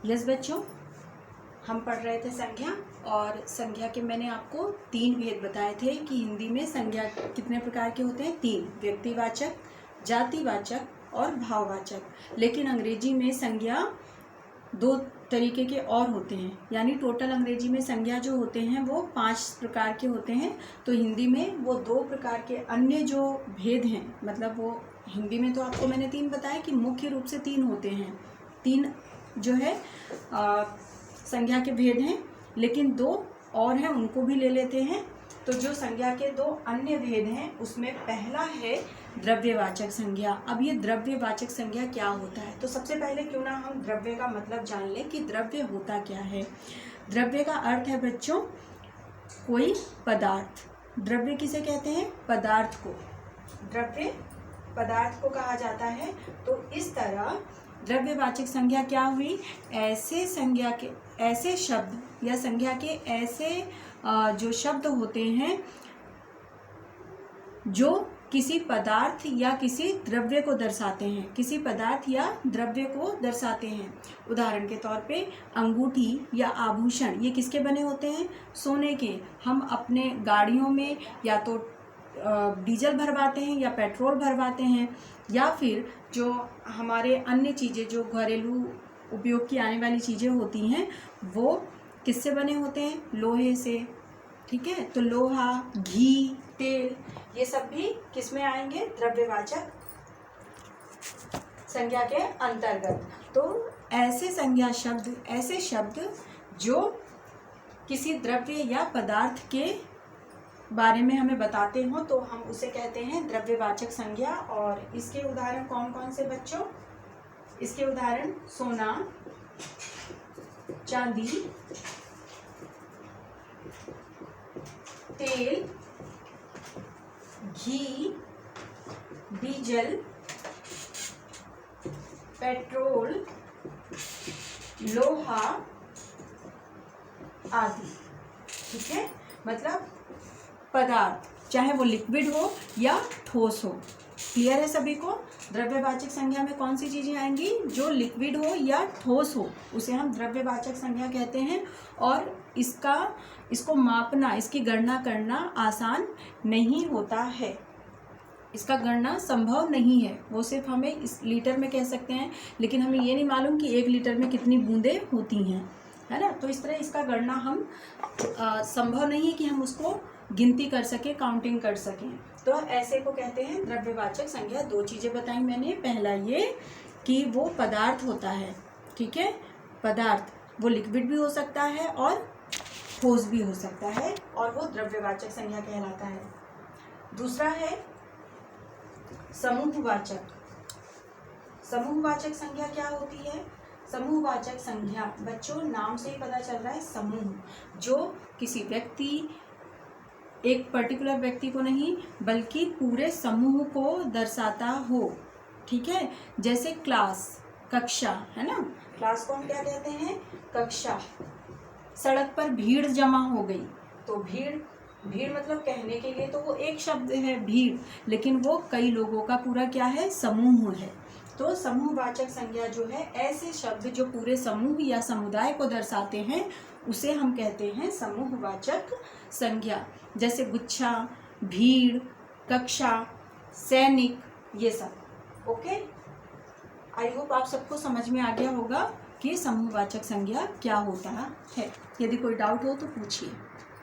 Yes बच्चों, हम पढ़ रहे थे संज्ञा, और संज्ञा के मैंने आपको 3 भेद बताए थे कि हिंदी में संज्ञा कितने प्रकार के होते हैं। 3, व्यक्तिवाचक, जातिवाचक और भाववाचक। लेकिन अंग्रेजी में संज्ञा 2 तरीके के और होते हैं, यानी टोटल अंग्रेजी में संज्ञा जो होते हैं वो 5 प्रकार के होते हैं। तो हिंदी में वो 2 प्रकार के अन्य जो भेद हैं, मतलब वो हिंदी में तो आपको मैंने 3 बताए कि मुख्य रूप से 3 होते हैं। 3 जो है संज्ञा के भेद हैं, लेकिन 2 और हैं, उनको भी ले लेते हैं। तो जो संज्ञा के 2 अन्य भेद हैं उसमें पहला है द्रव्यवाचक संज्ञा। अब ये द्रव्यवाचक संज्ञा क्या होता है, तो सबसे पहले क्यों ना हम द्रव्य का मतलब जान लें कि द्रव्य होता क्या है। द्रव्य का अर्थ है बच्चों कोई पदार्थ। द्रव्य किसे कहते हैं? पदार्थ को। द्रव्य पदार्थ को कहा जाता है। तो इस तरह द्रव्यवाचक संज्ञा क्या हुई? ऐसे संज्ञा के ऐसे शब्द या संज्ञा के ऐसे जो शब्द होते हैं जो किसी पदार्थ या किसी द्रव्य को दर्शाते हैं, किसी पदार्थ या द्रव्य को दर्शाते हैं। उदाहरण के तौर पे अंगूठी या आभूषण, ये किसके बने होते हैं? सोने के। हम अपने गाड़ियों में या तो डीजल भरवाते हैं या पेट्रोल भरवाते हैं, या फिर जो हमारे अन्य चीज़ें जो घरेलू उपयोग की आने वाली चीज़ें होती हैं वो किससे बने होते हैं? लोहे से। ठीक है, तो लोहा, घी, तेल, ये सब भी किस में आएंगे? द्रव्यवाचक संज्ञा के अंतर्गत। तो ऐसे संज्ञा शब्द, ऐसे शब्द जो किसी द्रव्य या पदार्थ के बारे में हमें बताते हो तो हम उसे कहते हैं द्रव्यवाचक संज्ञा। और इसके उदाहरण कौन कौन से बच्चों? इसके उदाहरण सोना, चांदी, तेल, घी, डीजल, पेट्रोल, लोहा आदि। ठीक है, मतलब पदार्थ, चाहे वो लिक्विड हो या ठोस हो। क्लियर है सभी को? द्रव्यवाचक संज्ञा में कौन सी चीजें आएंगी? जो लिक्विड हो या ठोस हो उसे हम द्रव्यवाचक संज्ञा कहते हैं। और इसको मापना, इसकी गणना करना आसान नहीं होता है, इसका गणना संभव नहीं है। वो सिर्फ हमें इस लीटर में कह सकते हैं, लेकिन हमें ये नहीं मालूम कि 1 लीटर में कितनी बूंदें होती हैं, है ना। तो इस तरह इसका गणना हम संभव नहीं है कि हम उसको गिनती कर सके, काउंटिंग कर सकें। तो ऐसे को कहते हैं द्रव्यवाचक संज्ञा। 2 चीज़ें बताई मैंने। पहला ये कि वो पदार्थ होता है, ठीक है, पदार्थ, वो लिक्विड भी हो सकता है और ठोस भी हो सकता है, और वो द्रव्यवाचक संज्ञा कहलाता है। दूसरा है समूहवाचक। समूहवाचक संज्ञा क्या होती है? समूहवाचक संज्ञा बच्चों नाम से ही पता चल रहा है, समूह, जो किसी व्यक्ति, एक पर्टिकुलर व्यक्ति को नहीं बल्कि पूरे समूह को दर्शाता हो। ठीक है, जैसे क्लास, कक्षा, है ना। क्लास को हम क्या कहते हैं? कक्षा। सड़क पर भीड़ जमा हो गई, तो भीड़ मतलब कहने के लिए तो वो एक शब्द है भीड़, लेकिन वो कई लोगों का पूरा क्या है? समूह है। तो समूहवाचक संज्ञा जो है, ऐसे शब्द जो पूरे समूह या समुदाय को दर्शाते हैं उसे हम कहते हैं समूहवाचक संज्ञा। जैसे गुच्छा, भीड़, कक्षा, सैनिक, ये सब। ओके, आई होप आप सबको समझ में आ गया होगा कि समूहवाचक संज्ञा क्या होता है। यदि कोई डाउट हो तो पूछिए।